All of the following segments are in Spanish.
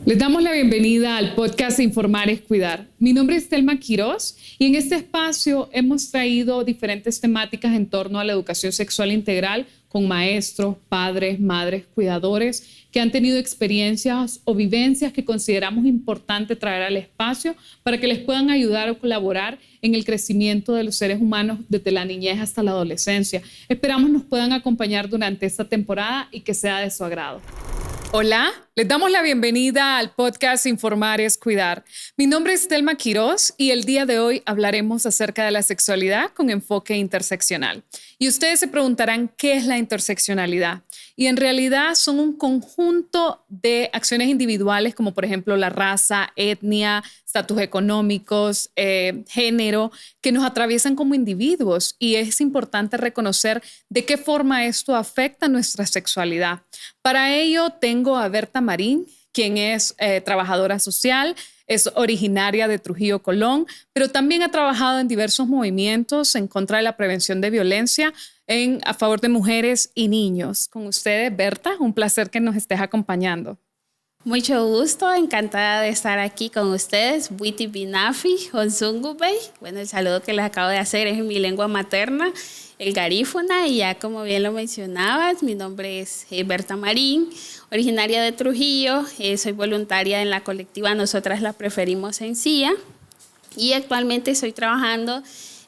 Les damos la bienvenida al podcast Informar es Cuidar. Mi nombre es Telma Quiroz y en este espacio hemos traído diferentes temáticas en torno a la educación sexual integral con maestros, padres, madres, cuidadores que han tenido experiencias o vivencias que consideramos importante traer al espacio para que les puedan ayudar o colaborar en el crecimiento de los seres humanos desde la niñez hasta la adolescencia. Esperamos nos puedan acompañar durante esta temporada y que sea de su agrado. Hola, les damos la bienvenida al podcast Informar es Cuidar. Mi nombre es Telma Quiroz y el día de hoy hablaremos acerca de la sexualidad con enfoque interseccional. Y ustedes se preguntarán qué es la interseccionalidad. Y en realidad son un conjunto de acciones individuales como por ejemplo la raza, etnia, estatus económicos, género, que nos atraviesan como individuos y es importante reconocer de qué forma esto afecta nuestra sexualidad. Para ello tengo a Berta Marín, quien es trabajadora social, es originaria de Trujillo, Colón, pero también ha trabajado en diversos movimientos en contra de la prevención de violencia a favor de mujeres y niños. Con ustedes, Berta, un placer que nos estés acompañando. Mucho gusto, encantada de estar aquí con ustedes. Buiti Binafi, Onzungubey. Bueno, el saludo que les acabo de hacer es en mi lengua materna, el garífuna, y ya como bien lo mencionabas, mi nombre es Berta Marín, originaria de Trujillo, soy voluntaria en la colectiva Nosotras la Preferimos en CIA y actualmente estoy trabajando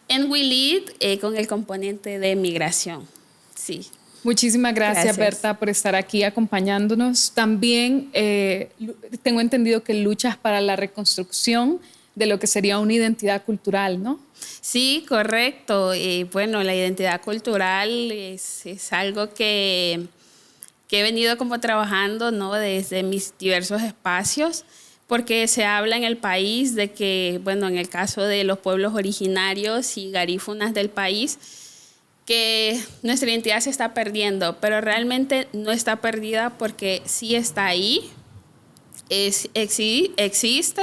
en WeLead con el componente de migración. Sí. Muchísimas gracias, Berta, por estar aquí acompañándonos. También tengo entendido que luchas para la reconstrucción de lo que sería una identidad cultural, ¿no? Sí, correcto. Bueno, la identidad cultural es algo que he venido como trabajando, ¿no? Desde mis diversos espacios, porque se habla en el país de que, bueno, en el caso de los pueblos originarios y garífunas del país, que nuestra identidad se está perdiendo, pero realmente no está perdida porque sí está ahí, existe.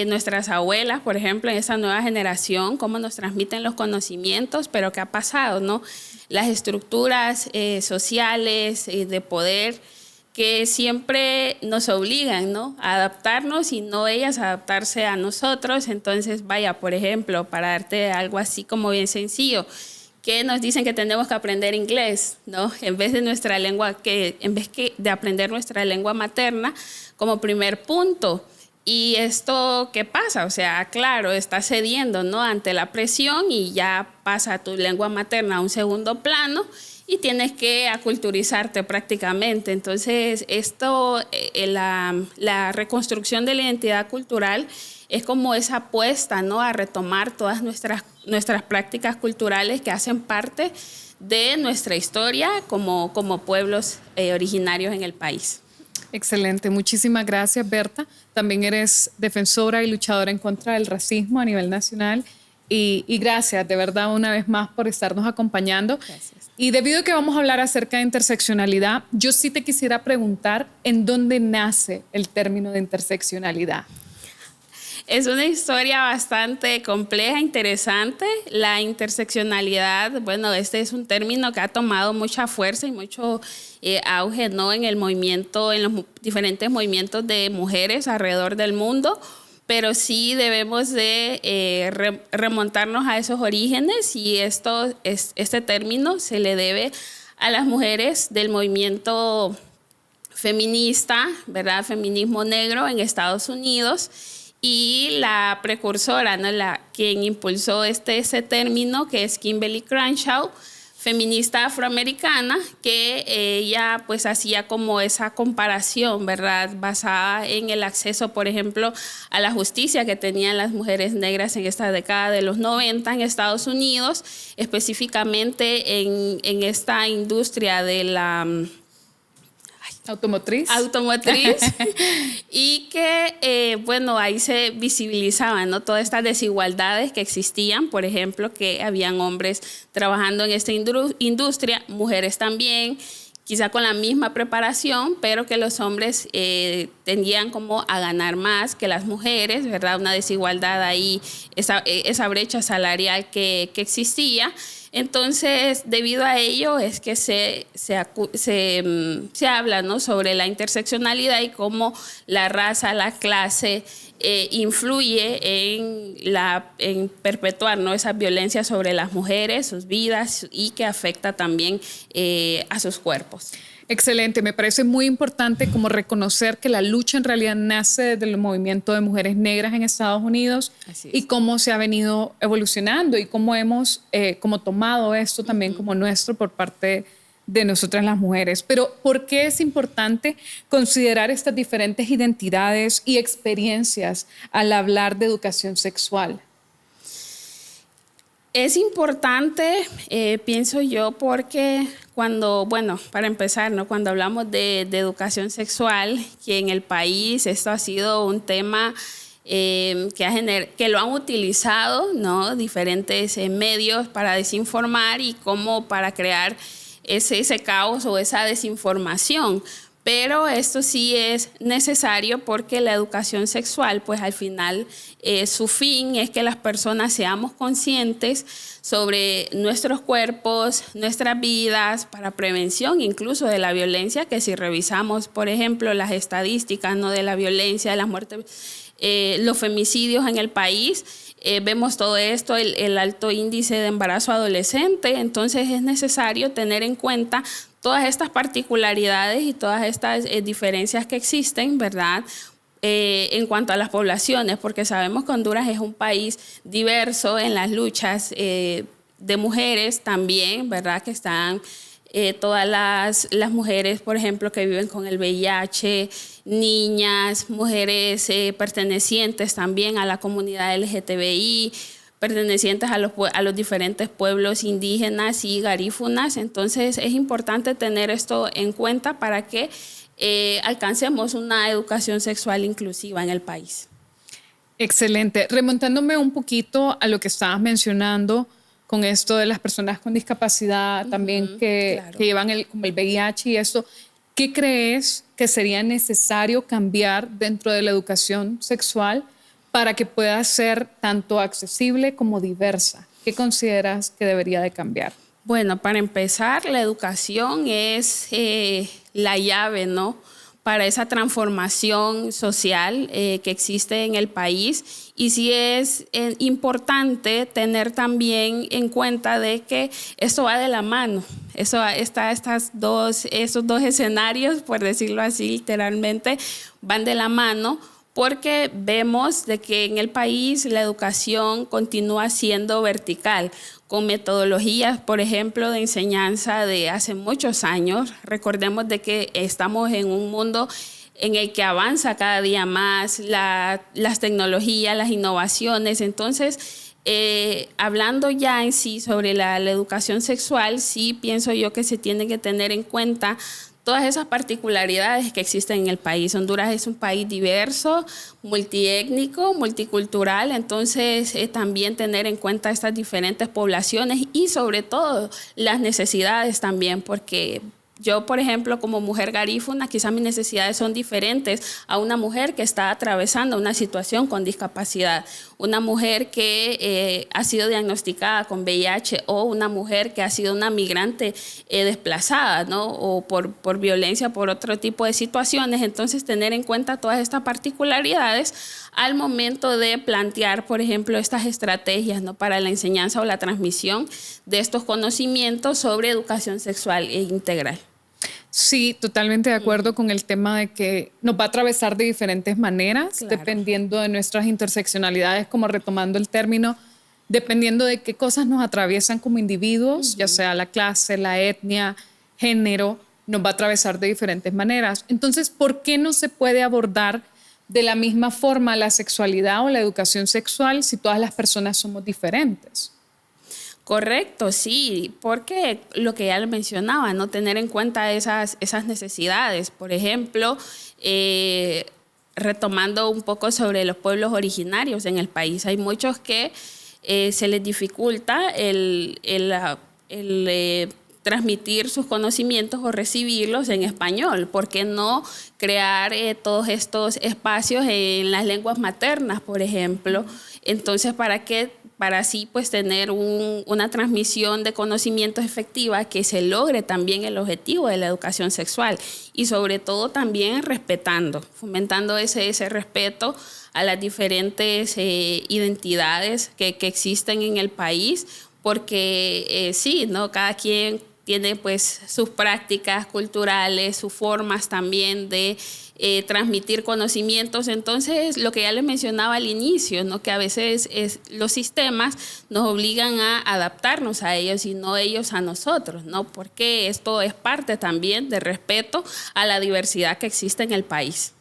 Nuestras abuelas, por ejemplo, en esa nueva generación, cómo nos transmiten los conocimientos, pero ¿qué ha pasado, no? Las estructuras sociales de poder que siempre nos obligan, ¿no?, a adaptarnos y no ellas a adaptarse a nosotros. Entonces, vaya, por ejemplo, para darte algo así como bien sencillo, que nos dicen que tenemos que aprender inglés, ¿no? En vez de nuestra lengua, de aprender nuestra lengua materna como primer punto. ¿Y esto qué pasa? O sea, claro, estás cediendo, ¿no?, ante la presión y ya pasa tu lengua materna a un segundo plano y tienes que aculturizarte prácticamente. Entonces, la reconstrucción de la identidad cultural es como esa apuesta, ¿no?, a retomar todas nuestras prácticas culturales que hacen parte de nuestra historia como pueblos originarios en el país. Excelente, muchísimas gracias, Berta. También eres defensora y luchadora en contra del racismo a nivel nacional y gracias de verdad una vez más por estarnos acompañando. Gracias. Y debido a que vamos a hablar acerca de interseccionalidad, yo sí te quisiera preguntar en dónde nace el término de interseccionalidad. Es una historia bastante compleja, interesante. La interseccionalidad, bueno, este es un término que ha tomado mucha fuerza y mucho auge, ¿no?, en el movimiento, en los diferentes movimientos de mujeres alrededor del mundo, pero sí debemos de remontarnos a esos orígenes y este término se le debe a las mujeres del movimiento feminista, ¿verdad?, feminismo negro en Estados Unidos. Y la precursora, ¿no?, quien impulsó ese término, que es Kimberly Crenshaw, feminista afroamericana, que ella pues hacía como esa comparación, ¿verdad?, basada en el acceso, por ejemplo, a la justicia que tenían las mujeres negras en esta década de los 90 en Estados Unidos, específicamente en esta industria de la automotriz y que, bueno, ahí se visibilizaban, ¿no?, todas estas desigualdades que existían, por ejemplo, que habían hombres trabajando en esta industria, mujeres también, quizá con la misma preparación, pero que los hombres tendían como a ganar más que las mujeres, ¿verdad? Una desigualdad ahí, esa brecha salarial que existía. Entonces, debido a ello es que se habla, ¿no?, sobre la interseccionalidad y cómo la raza, la clase influye en perpetuar, ¿no?, esa violencia sobre las mujeres, sus vidas, y que afecta también a sus cuerpos. Excelente, me parece muy importante como reconocer que la lucha en realidad nace desde el movimiento de mujeres negras en Estados Unidos y cómo se ha venido evolucionando y cómo hemos como tomado esto también como nuestro por parte de nosotras las mujeres. Pero ¿por qué es importante considerar estas diferentes identidades y experiencias al hablar de educación sexual? Es importante, pienso yo, porque para empezar, ¿no?, cuando hablamos de educación sexual, que en el país esto ha sido un tema que lo han utilizado, ¿no?, diferentes medios para desinformar y como para crear ese caos o esa desinformación. Pero esto sí es necesario porque la educación sexual, pues al final su fin es que las personas seamos conscientes sobre nuestros cuerpos, nuestras vidas, para prevención incluso de la violencia, que si revisamos, por ejemplo, las estadísticas, ¿no?, de la violencia, de las muertes, los femicidios en el país, vemos todo esto, el alto índice de embarazo adolescente. Entonces es necesario tener en cuenta todas estas particularidades y todas estas diferencias que existen, ¿verdad?, en cuanto a las poblaciones, porque sabemos que Honduras es un país diverso en las luchas de mujeres también, ¿verdad?, que están todas las mujeres, por ejemplo, que viven con el VIH, niñas, mujeres pertenecientes también a la comunidad LGTBI, pertenecientes a los diferentes pueblos indígenas y garífunas. Entonces es importante tener esto en cuenta para que alcancemos una educación sexual inclusiva en el país. Excelente. Remontándome un poquito a lo que estabas mencionando con esto de las personas con discapacidad, también que llevan como el VIH y esto, ¿qué crees que sería necesario cambiar dentro de la educación sexual para que pueda ser tanto accesible como diversa? ¿Qué consideras que debería de cambiar? Bueno, para empezar, la educación es la llave, ¿no?, para esa transformación social que existe en el país. Y sí es importante tener también en cuenta de que esto va de la mano. Esos dos escenarios, por decirlo así, literalmente, van de la mano, porque vemos de que en el país la educación continúa siendo vertical, con metodologías, por ejemplo, de enseñanza de hace muchos años. Recordemos de que estamos en un mundo en el que avanza cada día más las tecnologías, las innovaciones. Entonces, hablando ya en sí sobre la educación sexual, sí pienso yo que se tiene que tener en cuenta todas esas particularidades que existen en el país. Honduras es un país diverso, multiétnico, multicultural, entonces también tener en cuenta estas diferentes poblaciones y sobre todo las necesidades también, porque yo, por ejemplo, como mujer garífuna, quizás mis necesidades son diferentes a una mujer que está atravesando una situación con discapacidad, una mujer que ha sido diagnosticada con VIH o una mujer que ha sido una migrante desplazada, ¿no?, o por violencia, por otro tipo de situaciones. Entonces, tener en cuenta todas estas particularidades al momento de plantear, por ejemplo, estas estrategias, ¿no?, para la enseñanza o la transmisión de estos conocimientos sobre educación sexual e integral. Sí, totalmente de acuerdo con el tema de que nos va a atravesar de diferentes maneras, dependiendo de nuestras interseccionalidades, como retomando el término, dependiendo de qué cosas nos atraviesan como individuos, ya sea la clase, la etnia, género, nos va a atravesar de diferentes maneras. Entonces, ¿por qué no se puede abordar de la misma forma la sexualidad o la educación sexual si todas las personas somos diferentes? Correcto, sí, porque lo que ya le mencionaba, no tener en cuenta esas necesidades. Por ejemplo, retomando un poco sobre los pueblos originarios en el país, hay muchos que se les dificulta el transmitir sus conocimientos o recibirlos en español. ¿Por qué no crear todos estos espacios en las lenguas maternas, por ejemplo? Entonces, para que para así pues tener una transmisión de conocimientos efectiva que se logre también el objetivo de la educación sexual y sobre todo también respetando, fomentando ese respeto a las diferentes identidades que existen en el país, porque sí, ¿no? Cada quien tiene pues sus prácticas culturales, sus formas también de transmitir conocimientos. Entonces, lo que ya les mencionaba al inicio, ¿no? Que a veces los sistemas nos obligan a adaptarnos a ellos y no ellos a nosotros, ¿no? Porque esto es parte también de respeto a la diversidad que existe en el país.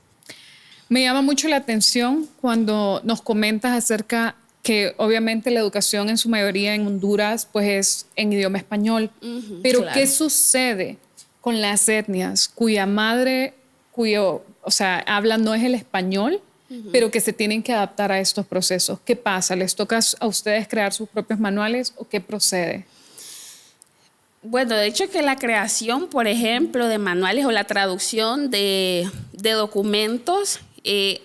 Me llama mucho la atención cuando nos comentas acerca que obviamente la educación en su mayoría en Honduras pues es en idioma español, pero claro. ¿Qué sucede con las etnias cuya madre, habla no es el español, pero que se tienen que adaptar a estos procesos? ¿Qué pasa? ¿Les toca a ustedes crear sus propios manuales o qué procede? Bueno, de hecho que la creación, por ejemplo, de manuales o la traducción de documentos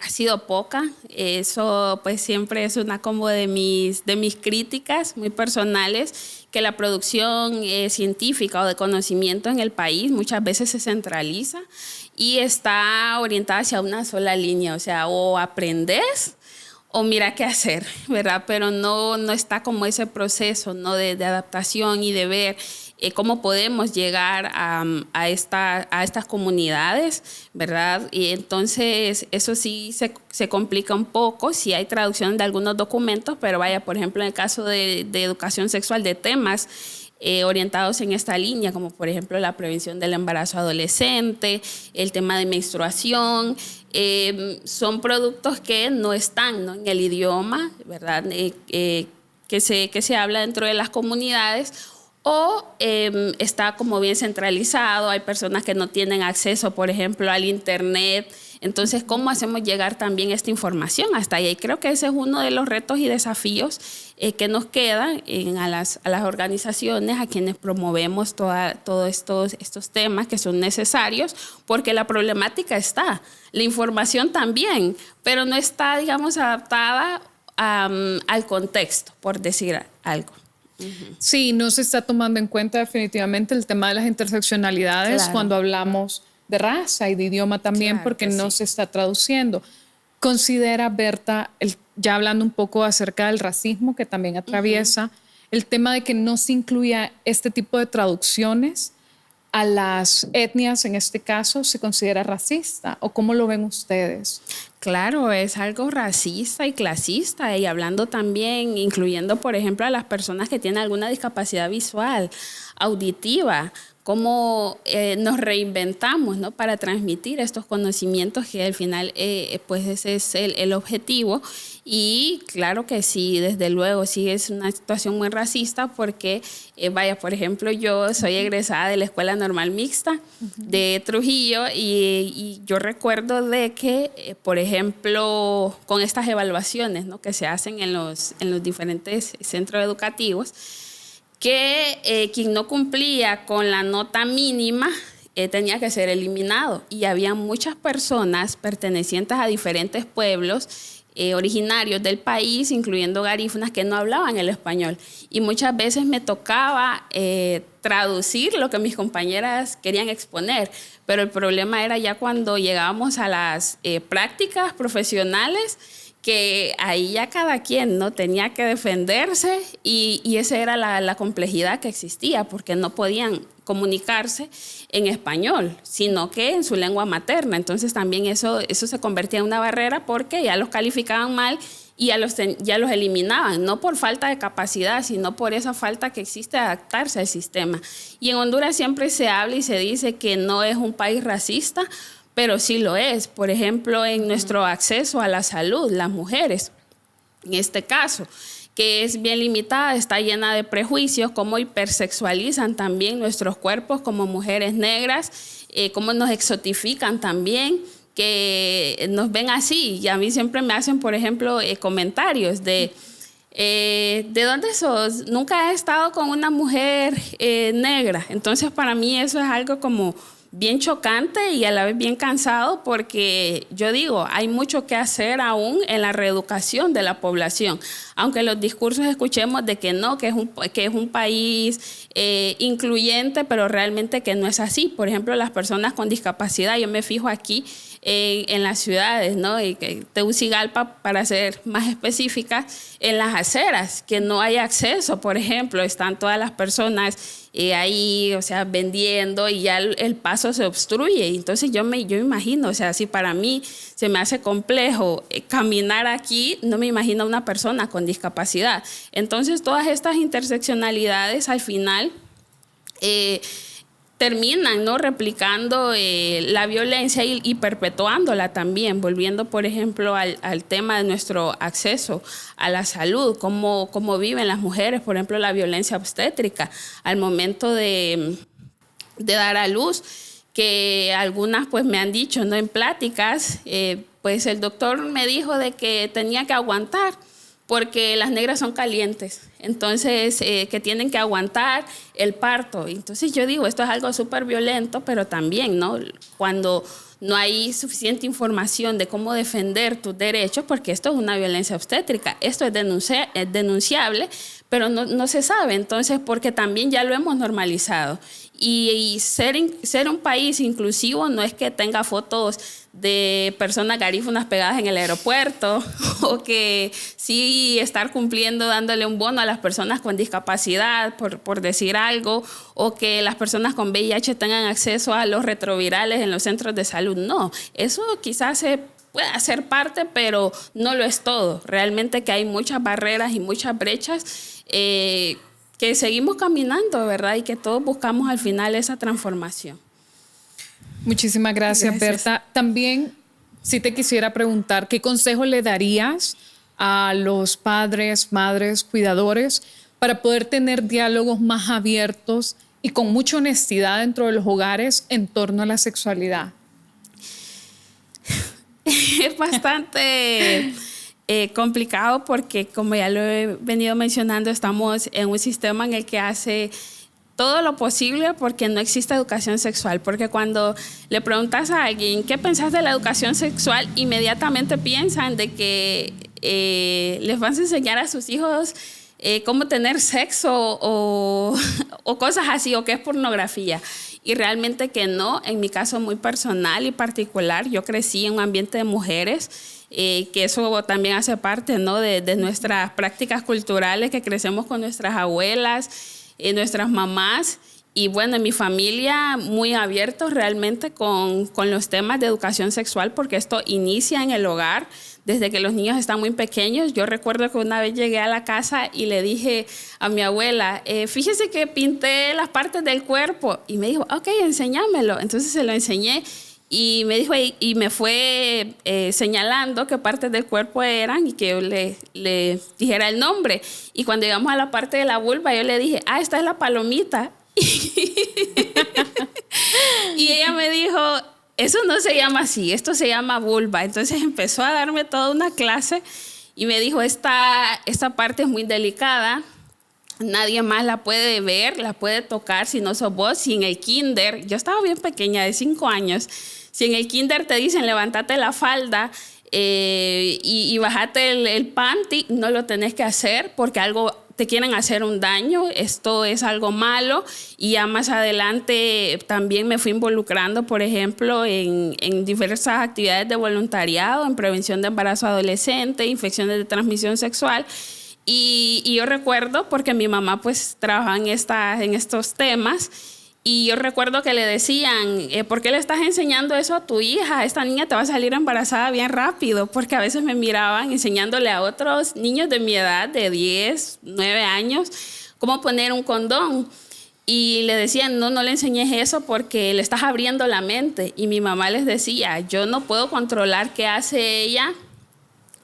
ha sido poca. Eso pues siempre es una como de mis críticas muy personales, que la producción científica o de conocimiento en el país muchas veces se centraliza y está orientada hacia una sola línea, o sea, o aprendes o mira qué hacer, ¿verdad? Pero no está como ese proceso, ¿no? de adaptación y de ver cómo podemos llegar a estas comunidades, ¿verdad? Y entonces eso sí se complica un poco, sí hay traducción de algunos documentos, pero vaya, por ejemplo, en el caso de educación sexual, de temas orientados en esta línea, como por ejemplo la prevención del embarazo adolescente, el tema de menstruación, son productos que no están, ¿no? en el idioma, ¿verdad? Que se habla dentro de las comunidades, o está como bien centralizado, hay personas que no tienen acceso, por ejemplo, al internet. Entonces, ¿cómo hacemos llegar también esta información hasta ahí? Y creo que ese es uno de los retos y desafíos que nos quedan a las organizaciones, a quienes promovemos todos estos temas que son necesarios, porque la problemática está, la información también, pero no está, digamos, adaptada al contexto, por decir algo. Sí, no se está tomando en cuenta definitivamente el tema de las interseccionalidades, claro, cuando hablamos de raza y de idioma también, claro, porque no se está traduciendo. Considera, Berta, ya hablando un poco acerca del racismo que también atraviesa, el tema de que no se incluya este tipo de traducciones a las etnias, en este caso, ¿se considera racista? ¿O cómo lo ven ustedes? Claro, es algo racista y clasista, y hablando también, incluyendo, por ejemplo, a las personas que tienen alguna discapacidad visual, auditiva, cómo nos reinventamos, ¿no? Para transmitir estos conocimientos, que al final pues ese es el objetivo. Y claro que sí, desde luego, sí es una situación muy racista porque, vaya, por ejemplo, yo soy egresada de la Escuela Normal Mixta de Trujillo y yo recuerdo de que, por ejemplo, con estas evaluaciones, ¿no? que se hacen en los diferentes centros educativos, que quien no cumplía con la nota mínima tenía que ser eliminado. Y había muchas personas pertenecientes a diferentes pueblos originarios del país, incluyendo garífunas, que no hablaban el español. Y muchas veces me tocaba traducir lo que mis compañeras querían exponer. Pero el problema era ya cuando llegábamos a las prácticas profesionales, que ahí ya cada quien, ¿no? tenía que defenderse y esa era la complejidad que existía, porque no podían comunicarse en español, sino que en su lengua materna. Entonces también eso se convertía en una barrera, porque ya los calificaban mal y ya los eliminaban, no por falta de capacidad, sino por esa falta que existe de adaptarse al sistema. Y en Honduras siempre se habla y se dice que no es un país racista, pero sí lo es. Por ejemplo, en nuestro acceso a la salud, las mujeres, en este caso, que es bien limitada, está llena de prejuicios, cómo hipersexualizan también nuestros cuerpos como mujeres negras, cómo nos exotifican también, que nos ven así. Y a mí siempre me hacen, por ejemplo, comentarios ¿de dónde sos? Nunca he estado con una mujer negra. Entonces, para mí eso es algo como bien chocante y a la vez bien cansado, porque yo digo, hay mucho que hacer aún en la reeducación de la población. Aunque los discursos escuchemos de que no, que es un país incluyente, pero realmente que no es así. Por ejemplo, las personas con discapacidad, yo me fijo aquí en las ciudades, ¿no? Y Tegucigalpa, para ser más específica, en las aceras, que no hay acceso, por ejemplo, están todas las personas ahí, o sea, vendiendo, y ya el paso se obstruye. Entonces yo imagino, o sea, si para mí se me hace complejo caminar aquí, no me imagino una persona con discapacidad. Entonces todas estas interseccionalidades al final terminan, ¿no?, replicando la violencia y perpetuándola también, volviendo, por ejemplo, al tema de nuestro acceso a la salud, cómo viven las mujeres, por ejemplo, la violencia obstétrica al momento de dar a luz, que algunas pues me han dicho, ¿no?, en pláticas, pues el doctor me dijo de que tenía que aguantar, porque las negras son calientes, entonces que tienen que aguantar el parto. Entonces yo digo, esto es algo súper violento, pero también, ¿no?, cuando no hay suficiente información de cómo defender tus derechos, porque esto es una violencia obstétrica, esto es denunciable, pero no se sabe, entonces porque también ya lo hemos normalizado. Y ser un país inclusivo no es que tenga fotos de personas garífunas pegadas en el aeropuerto, o que sí estar cumpliendo dándole un bono a las personas con discapacidad, por decir algo, o que las personas con VIH tengan acceso a los retrovirales en los centros de salud. No, eso quizás se puede hacer parte, pero no lo es todo. Realmente que hay muchas barreras y muchas brechas que seguimos caminando, ¿verdad? Y que todos buscamos al final esa transformación. Muchísimas gracias, Berta. También, si te quisiera preguntar, ¿qué consejo le darías a los padres, madres, cuidadores para poder tener diálogos más abiertos y con mucha honestidad dentro de los hogares en torno a la sexualidad? Es bastante complicado porque, como ya lo he venido mencionando, estamos en un sistema en el que hace todo lo posible porque no existe educación sexual. Porque cuando le preguntas a alguien qué pensás de la educación sexual, inmediatamente piensan de que les vas a enseñar a sus hijos cómo tener sexo o cosas así, o que es pornografía. Y realmente que no. En mi caso muy personal y particular, yo crecí en un ambiente de mujeres, que eso también hace parte, ¿no?, de nuestras prácticas culturales, que crecemos con nuestras abuelas, nuestras mamás. Y bueno, en mi familia muy abiertos realmente con los temas de educación sexual, porque esto inicia en el hogar desde que los niños están muy pequeños. Yo recuerdo que una vez llegué a la casa y le dije a mi abuela, fíjese que pinté las partes del cuerpo, y me dijo, ok, enséñamelo. Entonces se lo enseñé y me dijo, y me fue señalando qué partes del cuerpo eran y que yo le dijera el nombre. Y cuando llegamos a la parte de la vulva, yo le dije, esta es la palomita. Y ella me dijo, eso no se llama así, esto se llama vulva. Entonces empezó a darme toda una clase y me dijo, esta parte es muy delicada, nadie más la puede ver, la puede tocar si no sos vos. Si en el kinder, yo estaba bien pequeña, de 5 años, si en el kinder te dicen levántate la falda y bajate el panty, no lo tenés que hacer porque te quieren hacer un daño, esto es algo malo. Y ya más adelante también me fui involucrando, por ejemplo, en diversas actividades de voluntariado, en prevención de embarazo adolescente, infecciones de transmisión sexual. Y yo recuerdo, porque mi mamá pues trabajaba en estos temas, y yo recuerdo que le decían, ¿por qué le estás enseñando eso a tu hija? Esta niña te va a salir embarazada bien rápido, porque a veces me miraban enseñándole a otros niños de mi edad, de 10, 9 años, cómo poner un condón. Y le decían, no le enseñes eso porque le estás abriendo la mente. Y mi mamá les decía, yo no puedo controlar qué hace ella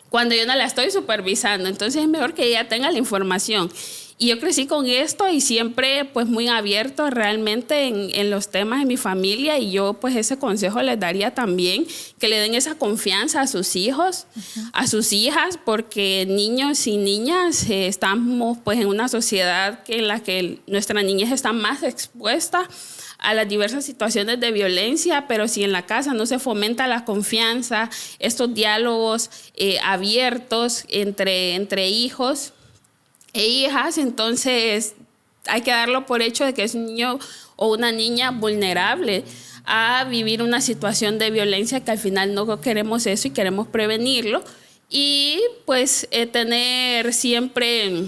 cuando yo no la estoy supervisando, entonces es mejor que ella tenga la información. Y yo crecí con esto y siempre pues muy abierto realmente en los temas de mi familia, y yo pues ese consejo les daría también, que le den esa confianza a sus hijos, a sus hijas, porque niños y niñas estamos pues en una sociedad en la que nuestra niñez está más expuesta a las diversas situaciones de violencia, pero si en la casa no se fomenta la confianza, estos diálogos abiertos entre hijos e hijas, entonces hay que darlo por hecho de que es un niño o una niña vulnerable a vivir una situación de violencia, que al final no queremos eso y queremos prevenirlo. Y pues tener siempre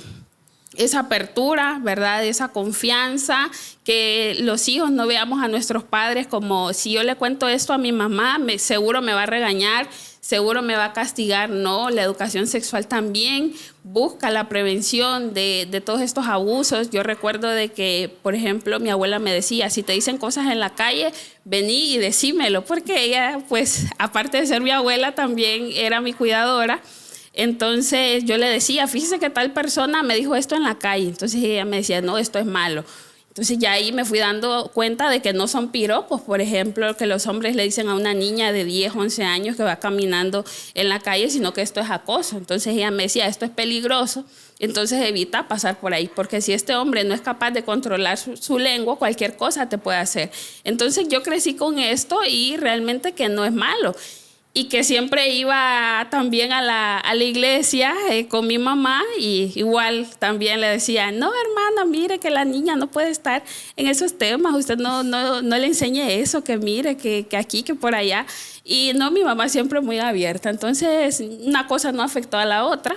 esa apertura, ¿verdad? Esa confianza, que los hijos no veamos a nuestros padres como si yo le cuento esto a mi mamá, seguro me va a regañar, seguro me va a castigar. No, la educación sexual también busca la prevención de todos estos abusos. Yo recuerdo de que, por ejemplo, mi abuela me decía, si te dicen cosas en la calle, vení y decímelo, porque ella, pues, aparte de ser mi abuela, también era mi cuidadora. Entonces yo le decía, fíjese que tal persona me dijo esto en la calle. Entonces ella me decía, no, esto es malo. Entonces ya ahí me fui dando cuenta de que no son piropos, por ejemplo, que los hombres le dicen a una niña de 10, 11 años que va caminando en la calle, sino que esto es acoso. Entonces ella me decía, esto es peligroso, entonces evita pasar por ahí, porque si este hombre no es capaz de controlar su lengua, cualquier cosa te puede hacer. Entonces yo crecí con esto y realmente que no es malo. Y que siempre iba también a la iglesia con mi mamá, y igual también le decía, no, hermana, mire que la niña no puede estar en esos temas, usted no le enseñe eso, que mire, que aquí, que por allá. Y no, mi mamá siempre muy abierta, entonces una cosa no afectó a la otra.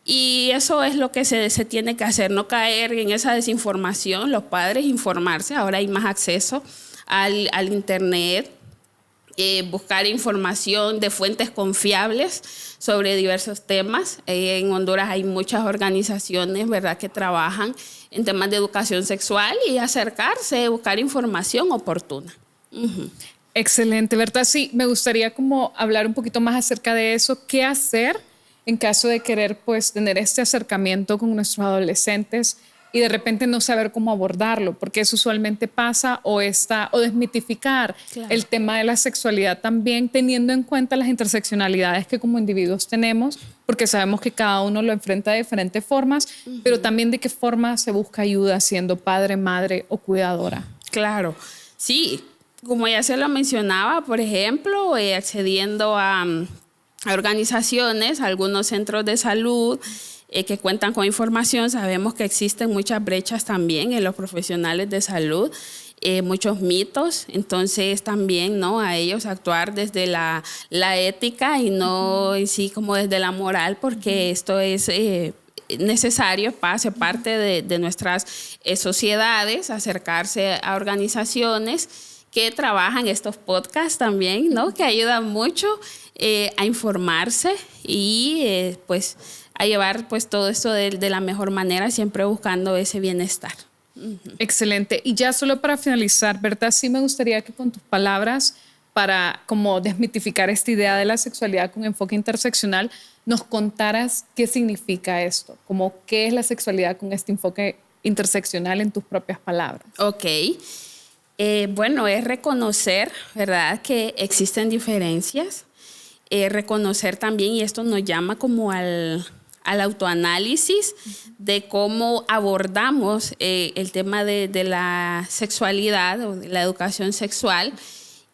Y eso es lo que se tiene que hacer, no caer en esa desinformación, los padres informarse. Ahora hay más acceso al internet. Buscar información de fuentes confiables sobre diversos temas. En Honduras hay muchas organizaciones, ¿verdad?, que trabajan en temas de educación sexual, y acercarse, buscar información oportuna. Uh-huh. Excelente, Berta. Sí, me gustaría como hablar un poquito más acerca de eso. ¿Qué hacer en caso de querer, pues, tener este acercamiento con nuestros adolescentes y de repente no saber cómo abordarlo? Porque eso usualmente pasa, o desmitificar, claro, el tema de la sexualidad también, teniendo en cuenta las interseccionalidades que como individuos tenemos, porque sabemos que cada uno lo enfrenta de diferentes formas, uh-huh, pero también de qué forma se busca ayuda siendo padre, madre o cuidadora. Claro, sí, como ya se lo mencionaba, por ejemplo, accediendo a organizaciones, algunos centros de salud, que cuentan con información. Sabemos que existen muchas brechas también en los profesionales de salud, muchos mitos, entonces también, ¿no?, a ellos actuar desde la ética y no en sí como desde la moral, porque esto es necesario, hace parte de nuestras sociedades, acercarse a organizaciones que trabajan estos podcasts también, ¿no?, que ayudan mucho a informarse y pues a llevar pues todo esto de la mejor manera, siempre buscando ese bienestar. Uh-huh. Excelente. Y ya solo para finalizar, Berta, sí me gustaría que con tus palabras, para como desmitificar esta idea de la sexualidad con enfoque interseccional, nos contaras qué significa esto, como qué es la sexualidad con este enfoque interseccional en tus propias palabras. Ok. Bueno, es reconocer, ¿verdad?, que existen diferencias, reconocer también, y esto nos llama como al autoanálisis de cómo abordamos el tema de la sexualidad o de la educación sexual,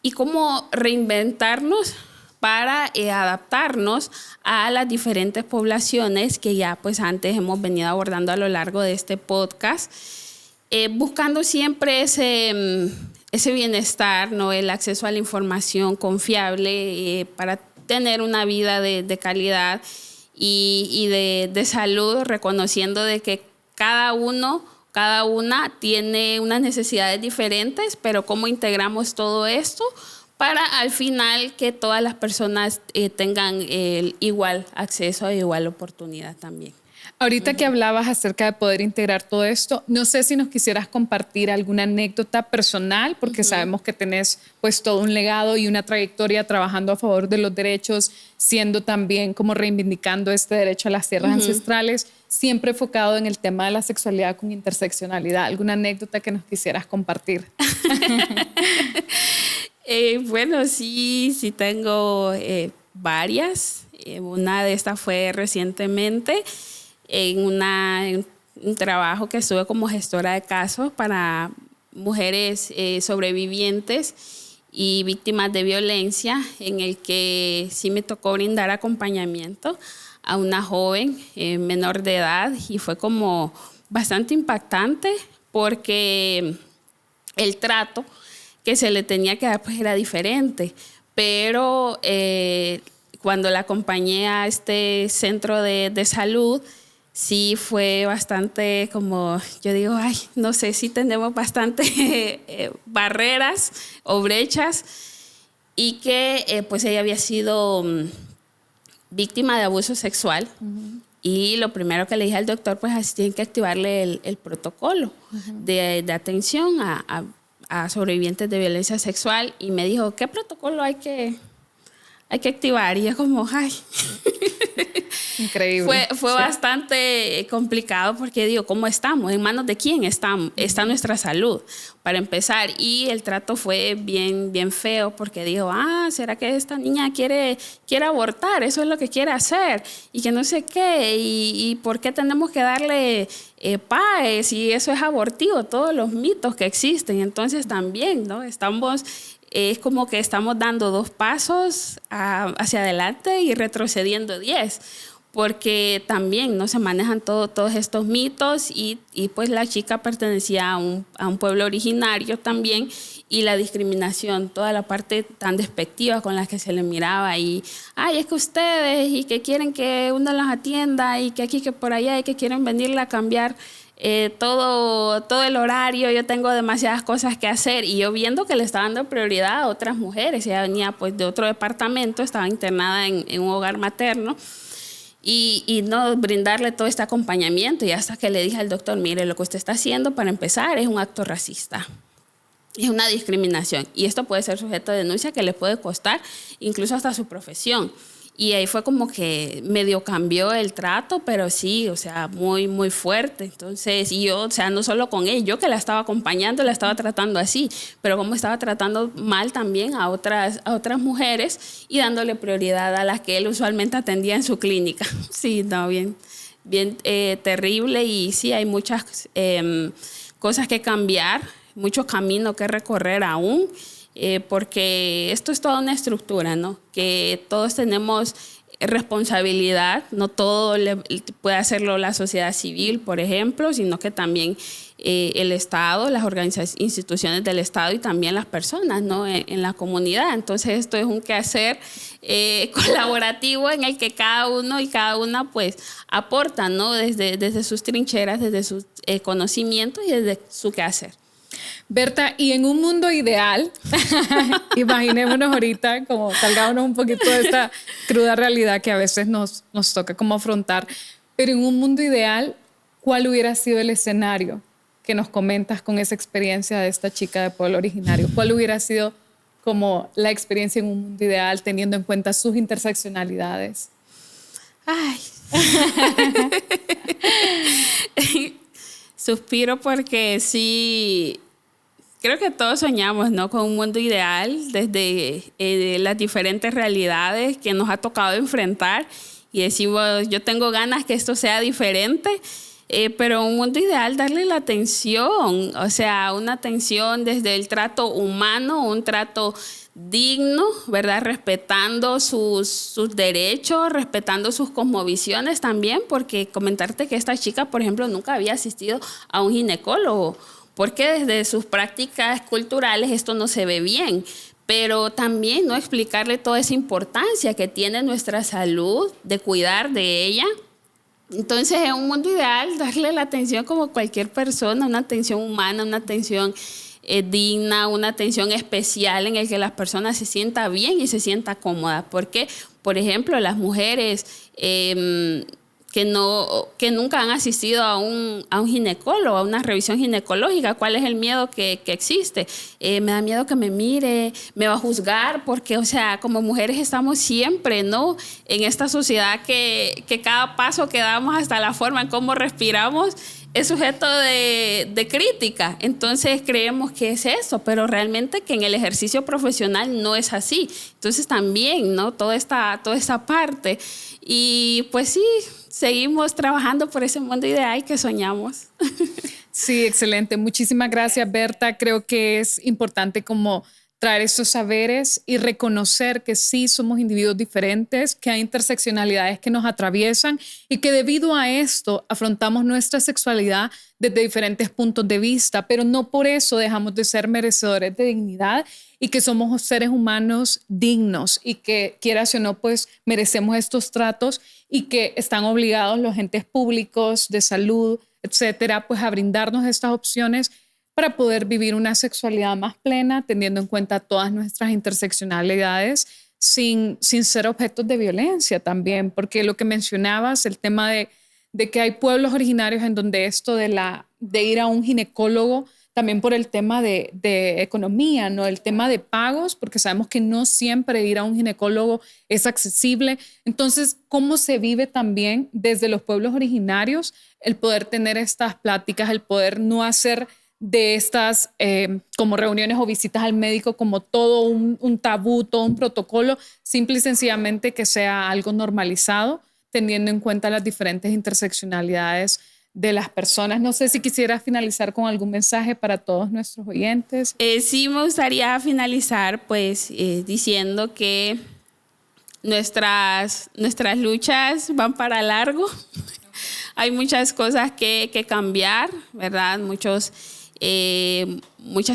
y cómo reinventarnos para adaptarnos a las diferentes poblaciones que ya pues antes hemos venido abordando a lo largo de este podcast, buscando siempre ese bienestar, ¿no?, el acceso a la información confiable para tener una vida de calidad y de salud, reconociendo de que cada una tiene unas necesidades diferentes, pero cómo integramos todo esto para al final que todas las personas tengan el igual acceso e igual oportunidad también. Ahorita que hablabas acerca de poder integrar todo esto, no sé si nos quisieras compartir alguna anécdota personal, porque sabemos que tenés pues todo un legado y una trayectoria trabajando a favor de los derechos, siendo también como reivindicando este derecho a las tierras ancestrales, siempre enfocado en el tema de la sexualidad con interseccionalidad. ¿Alguna anécdota que nos quisieras compartir? Bueno, sí tengo varias. Una de estas fue recientemente en un trabajo que estuve como gestora de casos para mujeres sobrevivientes y víctimas de violencia, en el que sí me tocó brindar acompañamiento a una joven menor de edad, y fue como bastante impactante porque el trato que se le tenía que dar pues era diferente, pero cuando la acompañé a este centro de salud, sí fue bastante como, yo digo, ay, no sé si tenemos bastante barreras o brechas, y que pues ella había sido víctima de abuso sexual. Uh-huh. Y lo primero que le dije al doctor, pues así tienen que activarle el protocolo de atención a sobrevivientes de violencia sexual, y me dijo, ¿qué protocolo hay que activar? Y es como, ay... Increíble. Fue sí, bastante complicado, porque digo, ¿cómo estamos? ¿En manos de quién está nuestra salud? Para empezar, y el trato fue bien feo, porque digo, ¿será que esta niña quiere abortar? Eso es lo que quiere hacer, y que no sé qué, y ¿por qué tenemos que darle PAES? Y eso es abortivo, todos los mitos que existen. Entonces también, ¿no? Es como que estamos dando 2 pasos hacia adelante y retrocediendo 10, porque también no se manejan todos estos mitos, y pues la chica pertenecía a un pueblo originario también, y la discriminación, toda la parte tan despectiva con la que se le miraba, y es que ustedes, y que quieren que uno las atienda, y que aquí, que por allá, y que quieren venirla a cambiar todo el horario, yo tengo demasiadas cosas que hacer, y yo viendo que le estaba dando prioridad a otras mujeres. Ella venía pues de otro departamento, estaba internada en un hogar materno, y no brindarle todo este acompañamiento, y hasta que le dije al doctor, mire, lo que usted está haciendo para empezar es un acto racista, es una discriminación, y esto puede ser sujeto de denuncia que le puede costar incluso hasta su profesión. Y ahí fue como que medio cambió el trato, pero sí, o sea, muy fuerte. Entonces, y yo, o sea, no solo con él, yo que la estaba acompañando, la estaba tratando así, pero como estaba tratando mal también a otras mujeres, y dándole prioridad a las que él usualmente atendía en su clínica. Sí, no, bien terrible, y sí, hay muchas cosas que cambiar, mucho camino que recorrer aún. Porque esto es toda una estructura, ¿no? Que todos tenemos responsabilidad, no todo puede hacerlo la sociedad civil, por ejemplo, sino que también el Estado, las instituciones del Estado, y también las personas, ¿no? en la comunidad. Entonces esto es un quehacer colaborativo, en el que cada uno y cada una pues aporta, ¿no? Desde sus trincheras, desde sus conocimientos y desde su quehacer. Berta, y en un mundo ideal, imaginémonos ahorita, como salgámonos un poquito de esta cruda realidad que a veces nos toca como afrontar, pero en un mundo ideal, ¿cuál hubiera sido el escenario que nos comentas con esa experiencia de esta chica de pueblo originario? ¿Cuál hubiera sido como la experiencia en un mundo ideal, teniendo en cuenta sus interseccionalidades? Ay. Suspiro, porque sí, creo que todos soñamos, ¿no? Con un mundo ideal, desde las diferentes realidades que nos ha tocado enfrentar, y decimos, yo tengo ganas que esto sea diferente, pero un mundo ideal, darle la atención, o sea, una atención desde el trato humano, un trato digno, ¿verdad? Respetando sus derechos, respetando sus cosmovisiones también, porque comentarte que esta chica, por ejemplo, nunca había asistido a un ginecólogo, porque desde sus prácticas culturales esto no se ve bien. Pero también, ¿no? Explicarle toda esa importancia que tiene nuestra salud, de cuidar de ella. Entonces, en un mundo ideal, darle la atención como cualquier persona, una atención humana, una atención digna, una atención especial, en el que las personas se sientan bien y se sientan cómodas. Porque, por ejemplo, las mujeres que nunca han asistido a un ginecólogo, a una revisión ginecológica, ¿cuál es el miedo que existe? Me da miedo que me mire, me va a juzgar, porque, o sea, como mujeres estamos siempre, ¿no? En esta sociedad que cada paso que damos, hasta la forma en cómo respiramos, es sujeto de crítica. Entonces creemos que es eso, pero realmente que en el ejercicio profesional no es así. Entonces también, ¿no? Toda esta parte. Y pues sí, seguimos trabajando por ese mundo ideal que soñamos. Sí, excelente. Muchísimas gracias, Berta. Creo que es importante como traer estos saberes y reconocer que sí somos individuos diferentes, que hay interseccionalidades que nos atraviesan y que debido a esto afrontamos nuestra sexualidad desde diferentes puntos de vista, pero no por eso dejamos de ser merecedores de dignidad y que somos seres humanos dignos y que, quieras o no, pues merecemos estos tratos y que están obligados los entes públicos de salud, etcétera, pues a brindarnos estas opciones para poder vivir una sexualidad más plena, teniendo en cuenta todas nuestras interseccionalidades, sin ser objetos de violencia también, porque lo que mencionabas, el tema de que hay pueblos originarios en donde esto de ir a un ginecólogo, también por el tema de economía, ¿no? El tema de pagos, porque sabemos que no siempre ir a un ginecólogo es accesible. Entonces, ¿cómo se vive también desde los pueblos originarios el poder tener estas pláticas, el poder no hacer de estas como reuniones o visitas al médico como todo un tabú, todo un protocolo, simple y sencillamente que sea algo normalizado, teniendo en cuenta las diferentes interseccionalidades de las personas? No sé si quisiera finalizar con algún mensaje para todos nuestros oyentes. Sí, me gustaría finalizar pues diciendo que nuestras luchas van para largo. Hay muchas cosas que cambiar, ¿verdad? Muchas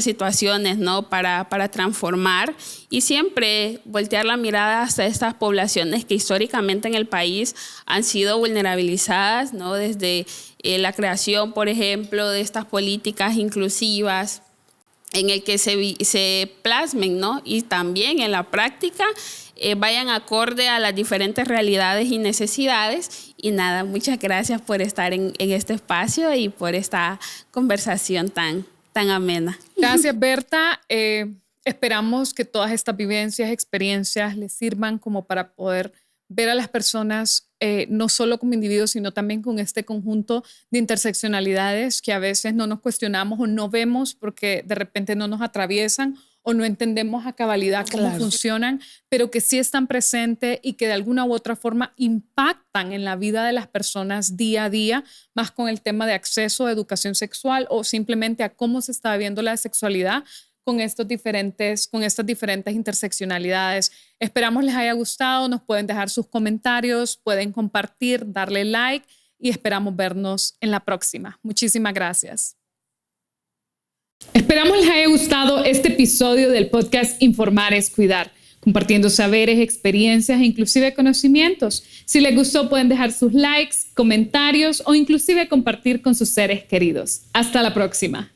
situaciones, ¿no? para transformar y siempre voltear la mirada hacia estas poblaciones que históricamente en el país han sido vulnerabilizadas, ¿no? Desde la creación, por ejemplo, de estas políticas inclusivas en el que se plasmen, ¿no? Y también en la práctica vayan acorde a las diferentes realidades y necesidades. Y nada, muchas gracias por estar en este espacio y por esta conversación tan amena. Gracias, Berta. Esperamos que todas estas vivencias, experiencias les sirvan como para poder ver a las personas no solo como individuos, sino también con este conjunto de interseccionalidades que a veces no nos cuestionamos o no vemos porque de repente no nos atraviesan o no entendemos a cabalidad cómo funcionan, pero que sí están presentes y que de alguna u otra forma impactan en la vida de las personas día a día, más con el tema de acceso a educación sexual o simplemente a cómo se está viviendo la sexualidad con estas diferentes interseccionalidades. Esperamos les haya gustado, nos pueden dejar sus comentarios, pueden compartir, darle like y esperamos vernos en la próxima. Muchísimas gracias. Esperamos les haya gustado este episodio del podcast Informar es Cuidar, compartiendo saberes, experiencias e inclusive conocimientos. Si les gustó pueden dejar sus likes, comentarios o inclusive compartir con sus seres queridos. Hasta la próxima.